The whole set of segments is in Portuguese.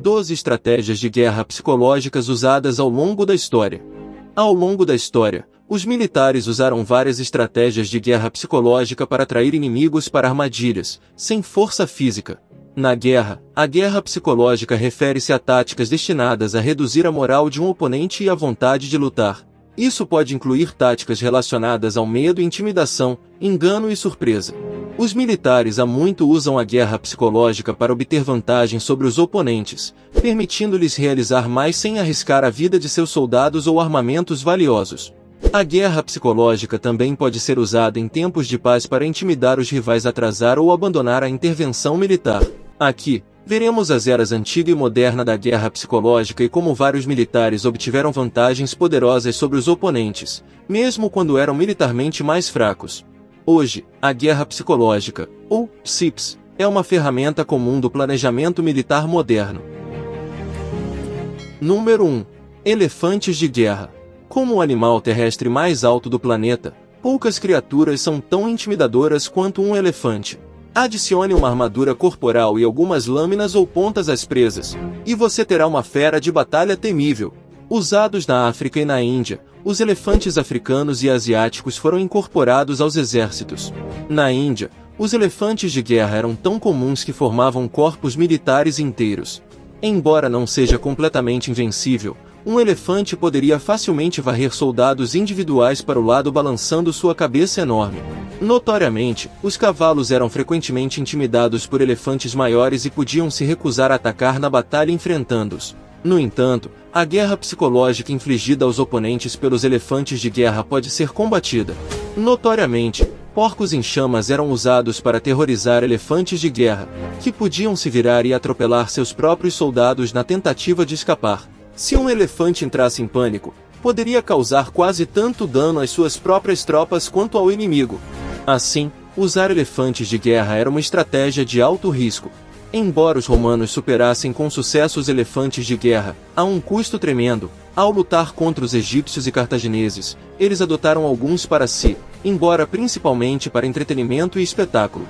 12 estratégias de guerra psicológicas usadas ao longo da história. Ao longo da história, os militares usaram várias estratégias de guerra psicológica para atrair inimigos para armadilhas, sem força física. Na guerra, a guerra psicológica refere-se a táticas destinadas a reduzir a moral de um oponente e a vontade de lutar. Isso pode incluir táticas relacionadas ao medo e intimidação, engano e surpresa. Os militares há muito usam a guerra psicológica para obter vantagem sobre os oponentes, permitindo-lhes realizar mais sem arriscar a vida de seus soldados ou armamentos valiosos. A guerra psicológica também pode ser usada em tempos de paz para intimidar os rivais a atrasar ou abandonar a intervenção militar. Aqui, veremos as eras antiga e moderna da guerra psicológica e como vários militares obtiveram vantagens poderosas sobre os oponentes, mesmo quando eram militarmente mais fracos. Hoje, a guerra psicológica, ou PSIPS, é uma ferramenta comum do planejamento militar moderno. Número 1. Elefantes de guerra. Como o animal terrestre mais alto do planeta, poucas criaturas são tão intimidadoras quanto um elefante. Adicione uma armadura corporal e algumas lâminas ou pontas às presas, e você terá uma fera de batalha temível. Usados na África e na Índia, os elefantes africanos e asiáticos foram incorporados aos exércitos. Na Índia, os elefantes de guerra eram tão comuns que formavam corpos militares inteiros. Embora não seja completamente invencível, um elefante poderia facilmente varrer soldados individuais para o lado balançando sua cabeça enorme. Notoriamente, os cavalos eram frequentemente intimidados por elefantes maiores e podiam se recusar a atacar na batalha enfrentando-os. No entanto, a guerra psicológica infligida aos oponentes pelos elefantes de guerra pode ser combatida. Notoriamente, porcos em chamas eram usados para aterrorizar elefantes de guerra, que podiam se virar e atropelar seus próprios soldados na tentativa de escapar. Se um elefante entrasse em pânico, poderia causar quase tanto dano às suas próprias tropas quanto ao inimigo. Assim, usar elefantes de guerra era uma estratégia de alto risco. Embora os romanos superassem com sucesso os elefantes de guerra, a um custo tremendo, ao lutar contra os egípcios e cartagineses, eles adotaram alguns para si, embora principalmente para entretenimento e espetáculo.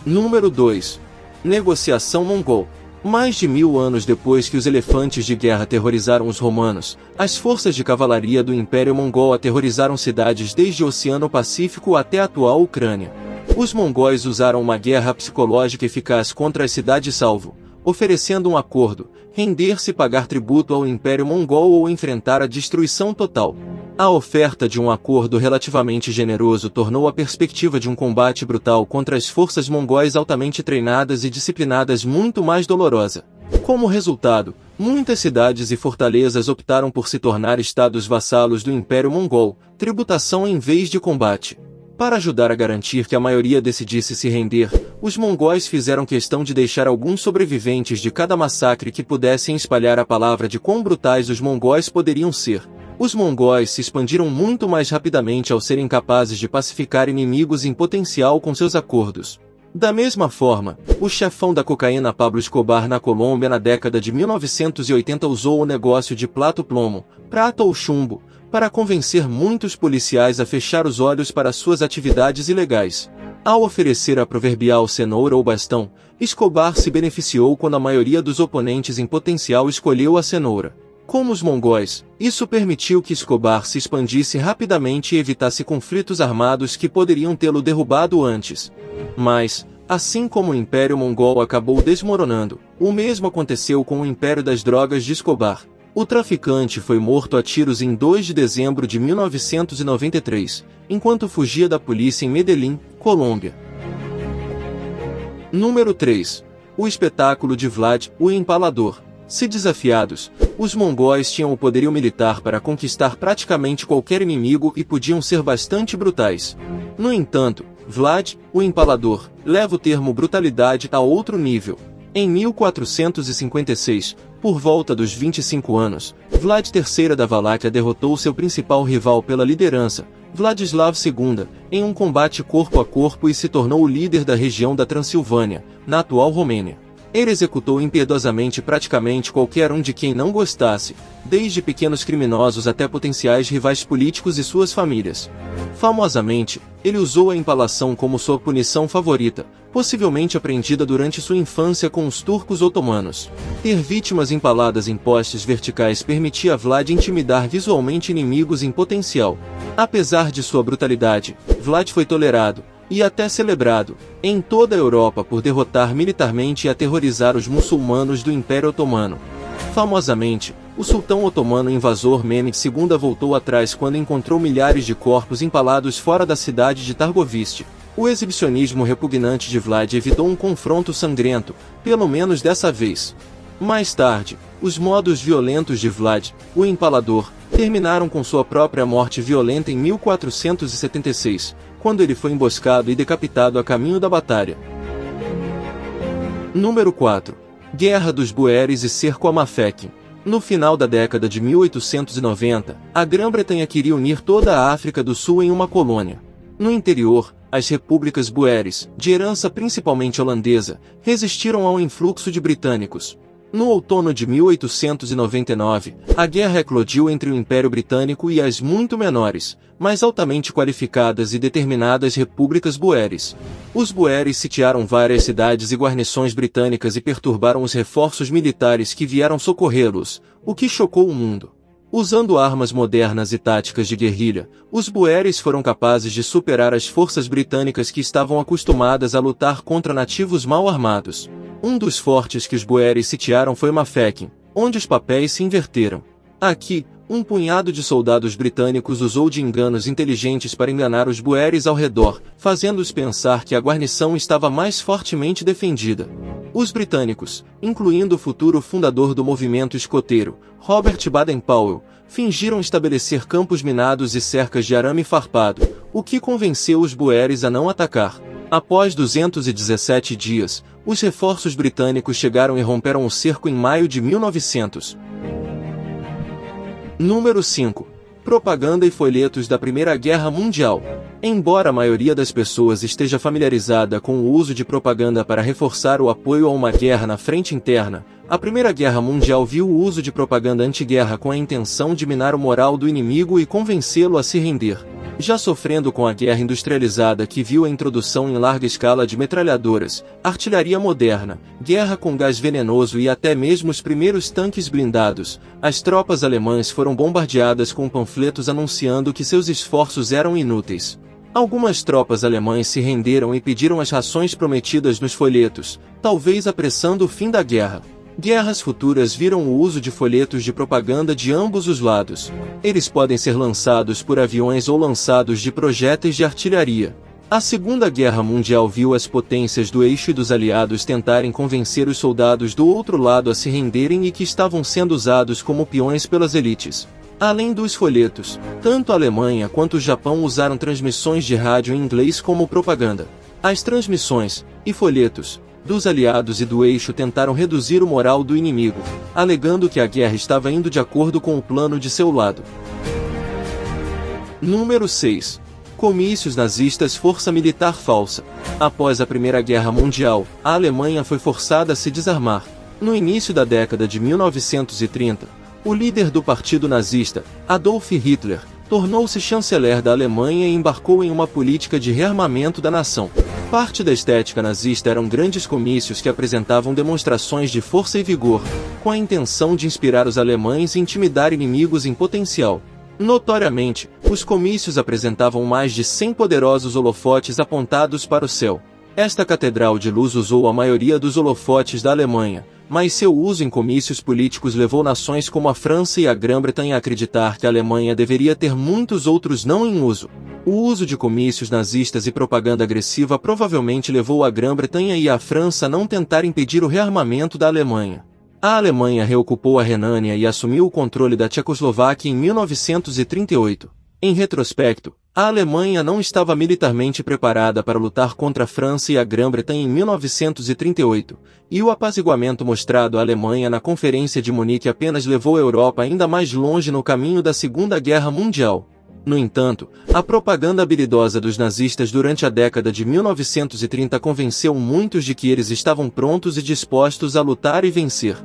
Número 2. Negociação mongol. Mais de 1000 anos depois que os elefantes de guerra aterrorizaram os romanos, as forças de cavalaria do Império Mongol aterrorizaram cidades desde o Oceano Pacífico até a atual Ucrânia. Os mongóis usaram uma guerra psicológica eficaz contra as cidades-salvo, oferecendo um acordo, render-se e pagar tributo ao Império Mongol ou enfrentar a destruição total. A oferta de um acordo relativamente generoso tornou a perspectiva de um combate brutal contra as forças mongóis altamente treinadas e disciplinadas muito mais dolorosa. Como resultado, muitas cidades e fortalezas optaram por se tornar estados vassalos do Império Mongol, tributação em vez de combate. Para ajudar a garantir que a maioria decidisse se render, os mongóis fizeram questão de deixar alguns sobreviventes de cada massacre que pudessem espalhar a palavra de quão brutais os mongóis poderiam ser. Os mongóis se expandiram muito mais rapidamente ao serem capazes de pacificar inimigos em potencial com seus acordos. Da mesma forma, o chefão da cocaína Pablo Escobar na Colômbia na década de 1980 usou o negócio de plato-plomo, prata ou chumbo, para convencer muitos policiais a fechar os olhos para suas atividades ilegais. Ao oferecer a proverbial cenoura ou bastão, Escobar se beneficiou quando a maioria dos oponentes em potencial escolheu a cenoura. Como os mongóis, isso permitiu que Escobar se expandisse rapidamente e evitasse conflitos armados que poderiam tê-lo derrubado antes. Mas, assim como o Império Mongol acabou desmoronando, o mesmo aconteceu com o Império das Drogas de Escobar. O traficante foi morto a tiros em 2 de dezembro de 1993, enquanto fugia da polícia em Medellín, Colômbia. Número 3. O espetáculo de Vlad, o Empalador. Se desafiados, os mongóis tinham o poderio militar para conquistar praticamente qualquer inimigo e podiam ser bastante brutais. No entanto, Vlad, o Empalador, leva o termo brutalidade a outro nível. Em 1456, por volta dos 25 anos, Vlad III da Valáquia derrotou seu principal rival pela liderança, Vladislav II, em um combate corpo a corpo e se tornou o líder da região da Transilvânia, na atual Romênia. Ele executou impiedosamente praticamente qualquer um de quem não gostasse, desde pequenos criminosos até potenciais rivais políticos e suas famílias. Famosamente, ele usou a empalação como sua punição favorita, possivelmente aprendida durante sua infância com os turcos otomanos. Ter vítimas empaladas em postes verticais permitia a Vlad intimidar visualmente inimigos em potencial. Apesar de sua brutalidade, Vlad foi tolerado, e até celebrado, em toda a Europa por derrotar militarmente e aterrorizar os muçulmanos do Império Otomano. Famosamente, o sultão otomano invasor Mehmed II voltou atrás quando encontrou milhares de corpos empalados fora da cidade de Targoviste. O exibicionismo repugnante de Vlad evitou um confronto sangrento, pelo menos dessa vez. Mais tarde, os modos violentos de Vlad, o Empalador, terminaram com sua própria morte violenta em 1476, quando ele foi emboscado e decapitado a caminho da batalha. Número 4. Guerra dos Boeres e cerco a Mafeking. No final da década de 1890, a Grã-Bretanha queria unir toda a África do Sul em uma colônia. No interior, as repúblicas boeres, de herança principalmente holandesa, resistiram ao influxo de britânicos. No outono de 1899, a guerra eclodiu entre o Império Britânico e as muito menores, mas altamente qualificadas e determinadas repúblicas boeres. Os boeres sitiaram várias cidades e guarnições britânicas e perturbaram os reforços militares que vieram socorrê-los, o que chocou o mundo. Usando armas modernas e táticas de guerrilha, os boeres foram capazes de superar as forças britânicas que estavam acostumadas a lutar contra nativos mal armados. Um dos fortes que os boeres sitiaram foi Mafeking, onde os papéis se inverteram. Aqui, um punhado de soldados britânicos usou de enganos inteligentes para enganar os boeres ao redor, fazendo-os pensar que a guarnição estava mais fortemente defendida. Os britânicos, incluindo o futuro fundador do movimento escoteiro, Robert Baden-Powell, fingiram estabelecer campos minados e cercas de arame farpado, o que convenceu os boeres a não atacar. Após 217 dias, os reforços britânicos chegaram e romperam o cerco em maio de 1900. Número 5. Propaganda e folhetos da Primeira Guerra Mundial. Embora a maioria das pessoas esteja familiarizada com o uso de propaganda para reforçar o apoio a uma guerra na frente interna, a Primeira Guerra Mundial viu o uso de propaganda anti-guerra com a intenção de minar o moral do inimigo e convencê-lo a se render. Já sofrendo com a guerra industrializada que viu a introdução em larga escala de metralhadoras, artilharia moderna, guerra com gás venenoso e até mesmo os primeiros tanques blindados, as tropas alemãs foram bombardeadas com panfletos anunciando que seus esforços eram inúteis. Algumas tropas alemãs se renderam e pediram as rações prometidas nos folhetos, talvez apressando o fim da guerra. Guerras futuras viram o uso de folhetos de propaganda de ambos os lados. Eles podem ser lançados por aviões ou lançados de projéteis de artilharia. A Segunda Guerra Mundial viu as potências do eixo e dos aliados tentarem convencer os soldados do outro lado a se renderem e que estavam sendo usados como peões pelas elites. Além dos folhetos, tanto a Alemanha quanto o Japão usaram transmissões de rádio em inglês como propaganda. As transmissões e folhetos dos aliados e do eixo tentaram reduzir o moral do inimigo, alegando que a guerra estava indo de acordo com o plano de seu lado. Número 6. Comícios nazistas. Força militar falsa. Após a Primeira Guerra Mundial, a Alemanha foi forçada a se desarmar. No início da década de 1930, o líder do partido nazista, Adolf Hitler, tornou-se chanceler da Alemanha e embarcou em uma política de rearmamento da nação. Parte da estética nazista eram grandes comícios que apresentavam demonstrações de força e vigor, com a intenção de inspirar os alemães e intimidar inimigos em potencial. Notoriamente, os comícios apresentavam mais de 100 poderosos holofotes apontados para o céu. Esta catedral de luz usou a maioria dos holofotes da Alemanha, mas seu uso em comícios políticos levou nações como a França e a Grã-Bretanha a acreditar que a Alemanha deveria ter muitos outros não em uso. O uso de comícios nazistas e propaganda agressiva provavelmente levou a Grã-Bretanha e a França a não tentar impedir o rearmamento da Alemanha. A Alemanha reocupou a Renânia e assumiu o controle da Tchecoslováquia em 1938. Em retrospecto, a Alemanha não estava militarmente preparada para lutar contra a França e a Grã-Bretanha em 1938, e o apaziguamento mostrado à Alemanha na Conferência de Munique apenas levou a Europa ainda mais longe no caminho da Segunda Guerra Mundial. No entanto, a propaganda habilidosa dos nazistas durante a década de 1930 convenceu muitos de que eles estavam prontos e dispostos a lutar e vencer.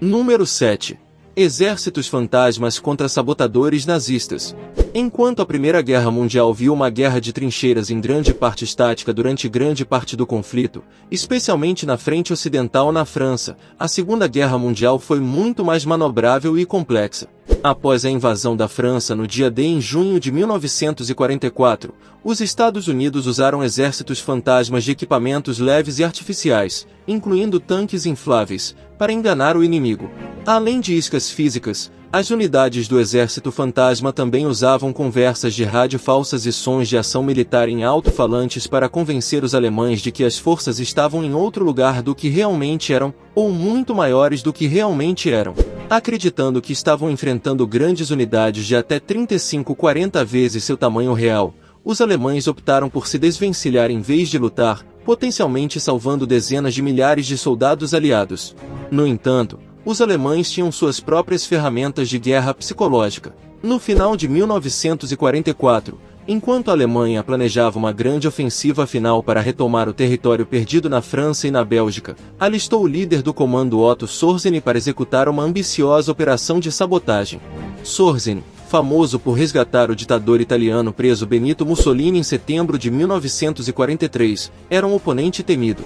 Número 7. Exércitos fantasmas contra sabotadores nazistas. Enquanto a Primeira Guerra Mundial viu uma guerra de trincheiras em grande parte estática durante grande parte do conflito, especialmente na frente ocidental na França, a Segunda Guerra Mundial foi muito mais manobrável e complexa. Após a invasão da França no dia D em junho de 1944, os Estados Unidos usaram exércitos fantasmas de equipamentos leves e artificiais, incluindo tanques infláveis, para enganar o inimigo. Além de iscas físicas, as unidades do Exército Fantasma também usavam conversas de rádio falsas e sons de ação militar em alto-falantes para convencer os alemães de que as forças estavam em outro lugar do que realmente eram, ou muito maiores do que realmente eram. Acreditando que estavam enfrentando grandes unidades de até 35-40 vezes seu tamanho real, os alemães optaram por se desvencilhar em vez de lutar, potencialmente salvando dezenas de milhares de soldados aliados. No entanto, os alemães tinham suas próprias ferramentas de guerra psicológica. No final de 1944, enquanto a Alemanha planejava uma grande ofensiva final para retomar o território perdido na França e na Bélgica, alistou o líder do comando Otto Sorzeni para executar uma ambiciosa operação de sabotagem. Sorzeni, famoso por resgatar o ditador italiano preso Benito Mussolini em setembro de 1943, era um oponente temido.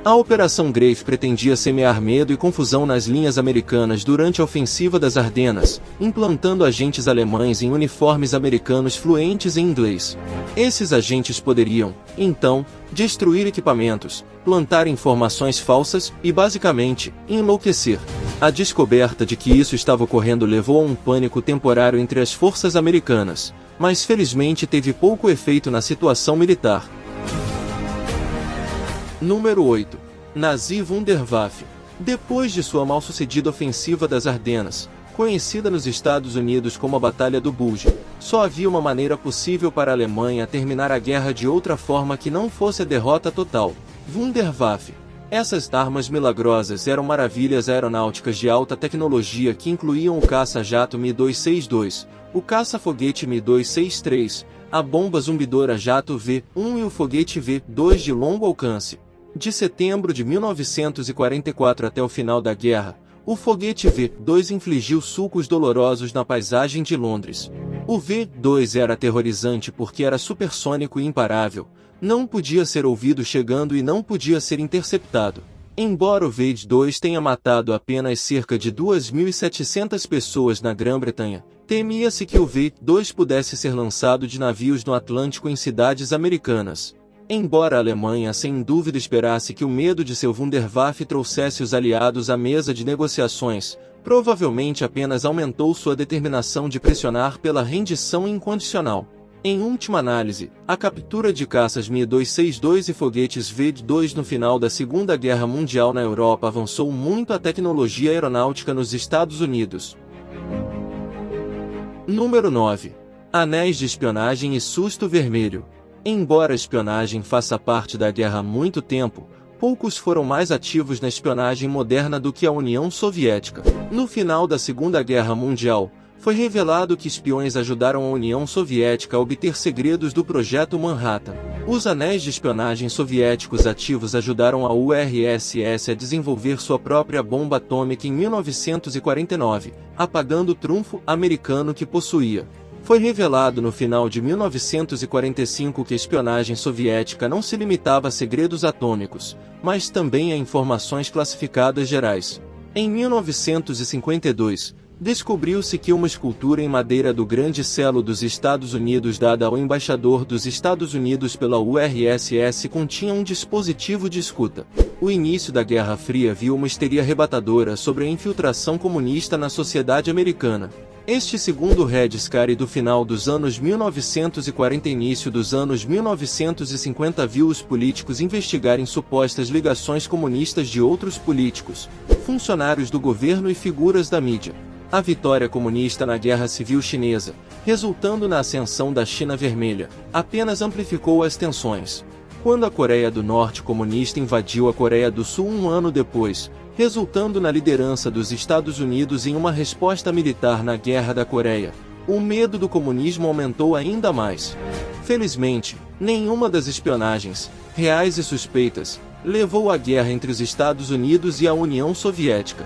A Operação Greif pretendia semear medo e confusão nas linhas americanas durante a ofensiva das Ardenas, implantando agentes alemães em uniformes americanos fluentes em inglês. Esses agentes poderiam, então, destruir equipamentos, plantar informações falsas e, basicamente, enlouquecer. A descoberta de que isso estava ocorrendo levou a um pânico temporário entre as forças americanas, mas felizmente teve pouco efeito na situação militar. Número 8. Nazi-Wunderwaffe. Depois de sua mal-sucedida ofensiva das Ardenas, conhecida nos Estados Unidos como a Batalha do Bulge, só havia uma maneira possível para a Alemanha terminar a guerra de outra forma que não fosse a derrota total: Wunderwaffe. Essas armas milagrosas eram maravilhas aeronáuticas de alta tecnologia que incluíam o caça-jato Mi-262, o caça-foguete Mi-263, a bomba zumbidora jato V-1 e o foguete V-2 de longo alcance. De setembro de 1944 até o final da guerra, o foguete V-2 infligiu sulcos dolorosos na paisagem de Londres. O V-2 era aterrorizante porque era supersônico e imparável, não podia ser ouvido chegando e não podia ser interceptado. Embora o V-2 tenha matado apenas cerca de 2.700 pessoas na Grã-Bretanha, temia-se que o V-2 pudesse ser lançado de navios no Atlântico em cidades americanas. Embora a Alemanha sem dúvida esperasse que o medo de seu Wunderwaffe trouxesse os aliados à mesa de negociações, provavelmente apenas aumentou sua determinação de pressionar pela rendição incondicional. Em última análise, a captura de caças Mi-262 e foguetes V-2 no final da Segunda Guerra Mundial na Europa avançou muito a tecnologia aeronáutica nos Estados Unidos. Número 9. Anéis de espionagem e susto vermelho. Embora a espionagem faça parte da guerra há muito tempo, poucos foram mais ativos na espionagem moderna do que a União Soviética. No final da Segunda Guerra Mundial, foi revelado que espiões ajudaram a União Soviética a obter segredos do Projeto Manhattan. Os anéis de espionagem soviéticos ativos ajudaram a URSS a desenvolver sua própria bomba atômica em 1949, apagando o trunfo americano que possuía. Foi revelado no final de 1945 que a espionagem soviética não se limitava a segredos atômicos, mas também a informações classificadas gerais. Em 1952, descobriu-se que uma escultura em madeira do Grande Selo dos Estados Unidos dada ao embaixador dos Estados Unidos pela URSS continha um dispositivo de escuta. O início da Guerra Fria viu uma histeria arrebatadora sobre a infiltração comunista na sociedade americana. Este segundo Red Scare do final dos anos 1940 e início dos anos 1950 viu os políticos investigarem supostas ligações comunistas de outros políticos, funcionários do governo e figuras da mídia. A vitória comunista na Guerra Civil Chinesa, resultando na ascensão da China Vermelha, apenas amplificou as tensões. Quando a Coreia do Norte comunista invadiu a Coreia do Sul um ano depois, resultando na liderança dos Estados Unidos em uma resposta militar na Guerra da Coreia, O medo do comunismo aumentou ainda mais. Felizmente, nenhuma das espionagens, reais e suspeitas, levou à guerra entre os Estados Unidos e a União Soviética.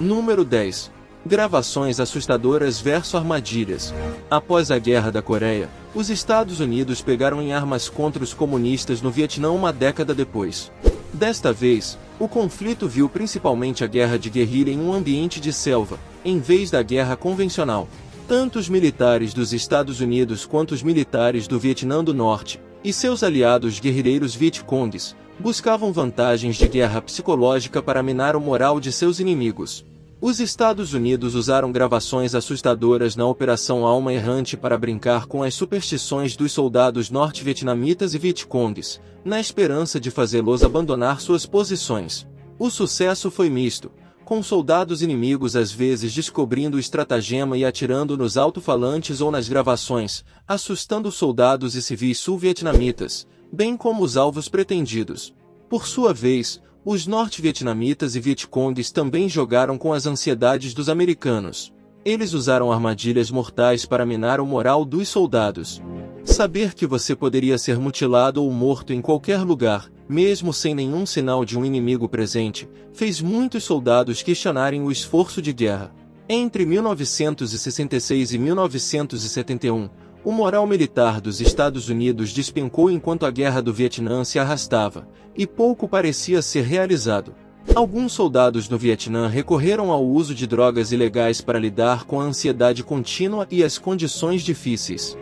Número 10. Gravações assustadoras versus armadilhas. Após a Guerra da Coreia, os Estados Unidos pegaram em armas contra os comunistas no Vietnã uma década depois. Desta vez, o conflito viu principalmente a guerra de guerrilha em um ambiente de selva, em vez da guerra convencional. Tanto os militares dos Estados Unidos quanto os militares do Vietnã do Norte, e seus aliados guerrilheiros Vietcongues, buscavam vantagens de guerra psicológica para minar o moral de seus inimigos. Os Estados Unidos usaram gravações assustadoras na Operação Alma Errante para brincar com as superstições dos soldados norte-vietnamitas e Vietcongues, na esperança de fazê-los abandonar suas posições. O sucesso foi misto, com soldados inimigos às vezes descobrindo o estratagema e atirando nos alto-falantes ou nas gravações, assustando soldados e civis sul-vietnamitas, bem como os alvos pretendidos. Por sua vez, os norte-vietnamitas e Vietcongues também jogaram com as ansiedades dos americanos. Eles usaram armadilhas mortais para minar o moral dos soldados. Saber que você poderia ser mutilado ou morto em qualquer lugar, mesmo sem nenhum sinal de um inimigo presente, fez muitos soldados questionarem o esforço de guerra. Entre 1966 e 1971, o moral militar dos Estados Unidos despencou enquanto a Guerra do Vietnã se arrastava, e pouco parecia ser realizado. Alguns soldados no Vietnã recorreram ao uso de drogas ilegais para lidar com a ansiedade contínua e as condições difíceis.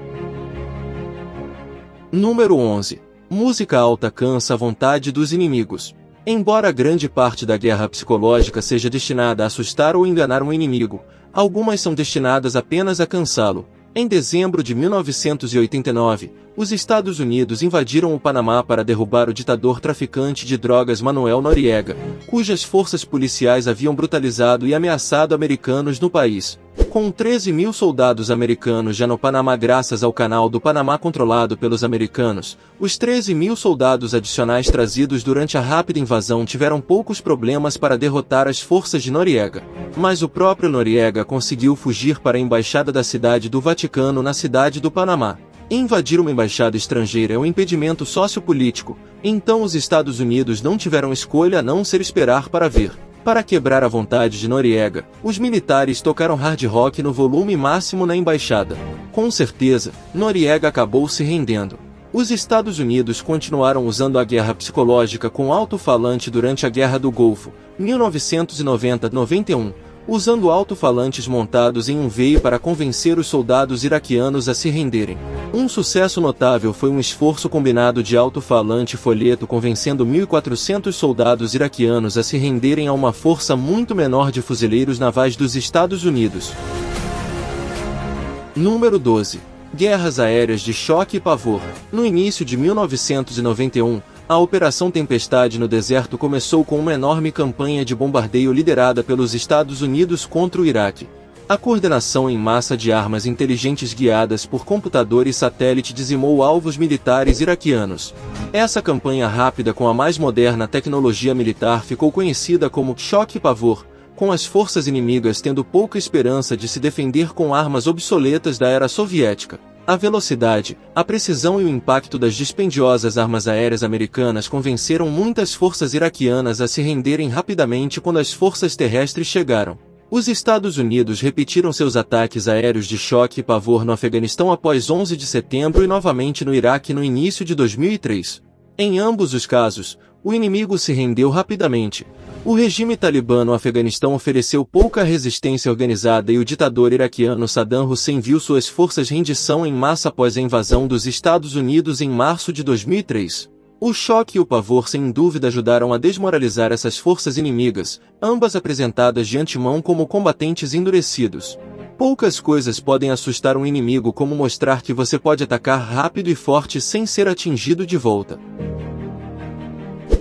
Número 11. Música alta cansa a vontade dos inimigos. Embora grande parte da guerra psicológica seja destinada a assustar ou enganar um inimigo, algumas são destinadas apenas a cansá-lo. Em dezembro de 1989, os Estados Unidos invadiram o Panamá para derrubar o ditador traficante de drogas Manuel Noriega, cujas forças policiais haviam brutalizado e ameaçado americanos no país. Com 13 mil soldados americanos já no Panamá graças ao Canal do Panamá controlado pelos americanos, os 13 mil soldados adicionais trazidos durante a rápida invasão tiveram poucos problemas para derrotar as forças de Noriega. Mas o próprio Noriega conseguiu fugir para a embaixada da Cidade do Vaticano na cidade do Panamá. Invadir uma embaixada estrangeira é um impedimento sociopolítico, então os Estados Unidos não tiveram escolha a não ser esperar para ver. Para quebrar a vontade de Noriega, os militares tocaram hard rock no volume máximo na embaixada. Com certeza, Noriega acabou se rendendo. Os Estados Unidos continuaram usando a guerra psicológica com alto-falante durante a Guerra do Golfo, 1990-91, usando alto-falantes montados em um veio para convencer os soldados iraquianos a se renderem. Um sucesso notável foi um esforço combinado de alto-falante e folheto convencendo 1.400 soldados iraquianos a se renderem a uma força muito menor de fuzileiros navais dos Estados Unidos. Número 12. Guerras aéreas de choque e pavor. No início de 1991, a Operação Tempestade no deserto começou com uma enorme campanha de bombardeio liderada pelos Estados Unidos contra o Iraque. A coordenação em massa de armas inteligentes guiadas por computador e satélite dizimou alvos militares iraquianos. Essa campanha rápida com a mais moderna tecnologia militar ficou conhecida como choque e pavor, com as forças inimigas tendo pouca esperança de se defender com armas obsoletas da era soviética. A velocidade, a precisão e o impacto das dispendiosas armas aéreas americanas convenceram muitas forças iraquianas a se renderem rapidamente quando as forças terrestres chegaram. Os Estados Unidos repetiram seus ataques aéreos de choque e pavor no Afeganistão após 11 de setembro e novamente no Iraque no início de 2003. Em ambos os casos, o inimigo se rendeu rapidamente. O regime talibã no Afeganistão ofereceu pouca resistência organizada e o ditador iraquiano Saddam Hussein viu suas forças rendição em massa após a invasão dos Estados Unidos em março de 2003. O choque e o pavor sem dúvida ajudaram a desmoralizar essas forças inimigas, ambas apresentadas de antemão como combatentes endurecidos. Poucas coisas podem assustar um inimigo como mostrar que você pode atacar rápido e forte sem ser atingido de volta.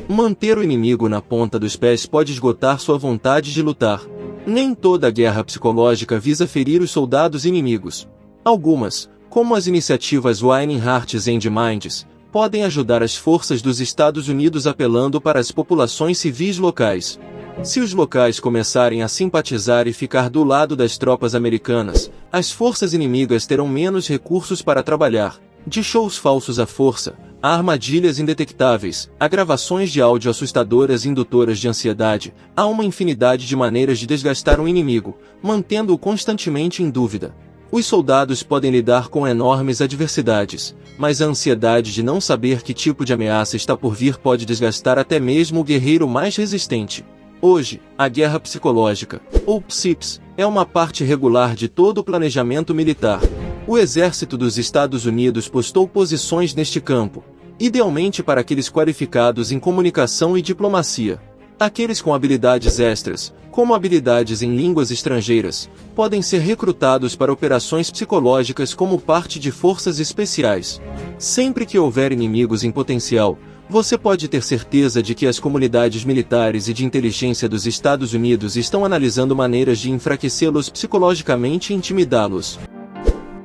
Manter o inimigo na ponta dos pés pode esgotar sua vontade de lutar. Nem toda guerra psicológica visa ferir os soldados inimigos. Algumas, como as iniciativas Winning Hearts and Minds, podem ajudar as forças dos Estados Unidos apelando para as populações civis locais. Se os locais começarem a simpatizar e ficar do lado das tropas americanas, as forças inimigas terão menos recursos para trabalhar. De shows falsos à força, a armadilhas indetectáveis, a gravações de áudio assustadoras e indutoras de ansiedade, há uma infinidade de maneiras de desgastar um inimigo, mantendo-o constantemente em dúvida. Os soldados podem lidar com enormes adversidades, mas a ansiedade de não saber que tipo de ameaça está por vir pode desgastar até mesmo o guerreiro mais resistente. Hoje, a guerra psicológica, ou PSIPS, é uma parte regular de todo o planejamento militar. O exército dos Estados Unidos postou posições neste campo, idealmente para aqueles qualificados em comunicação e diplomacia. Aqueles com habilidades extras, como habilidades em línguas estrangeiras, podem ser recrutados para operações psicológicas como parte de forças especiais. Sempre que houver inimigos em potencial, você pode ter certeza de que as comunidades militares e de inteligência dos Estados Unidos estão analisando maneiras de enfraquecê-los psicologicamente e intimidá-los.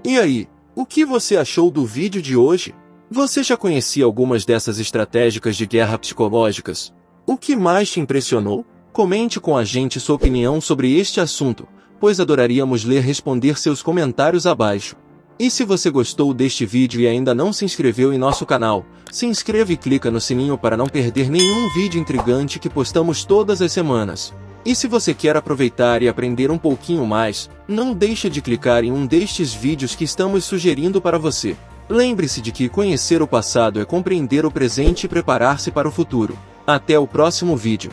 E aí, o que você achou do vídeo de hoje? Você já conhecia algumas dessas estratégias de guerra psicológicas? O que mais te impressionou? Comente com a gente sua opinião sobre este assunto, pois adoraríamos ler e responder seus comentários abaixo. E se você gostou deste vídeo e ainda não se inscreveu em nosso canal, se inscreva e clica no sininho para não perder nenhum vídeo intrigante que postamos todas as semanas. E se você quer aproveitar e aprender um pouquinho mais, não deixe de clicar em um destes vídeos que estamos sugerindo para você. Lembre-se de que conhecer o passado é compreender o presente e preparar-se para o futuro. Até o próximo vídeo.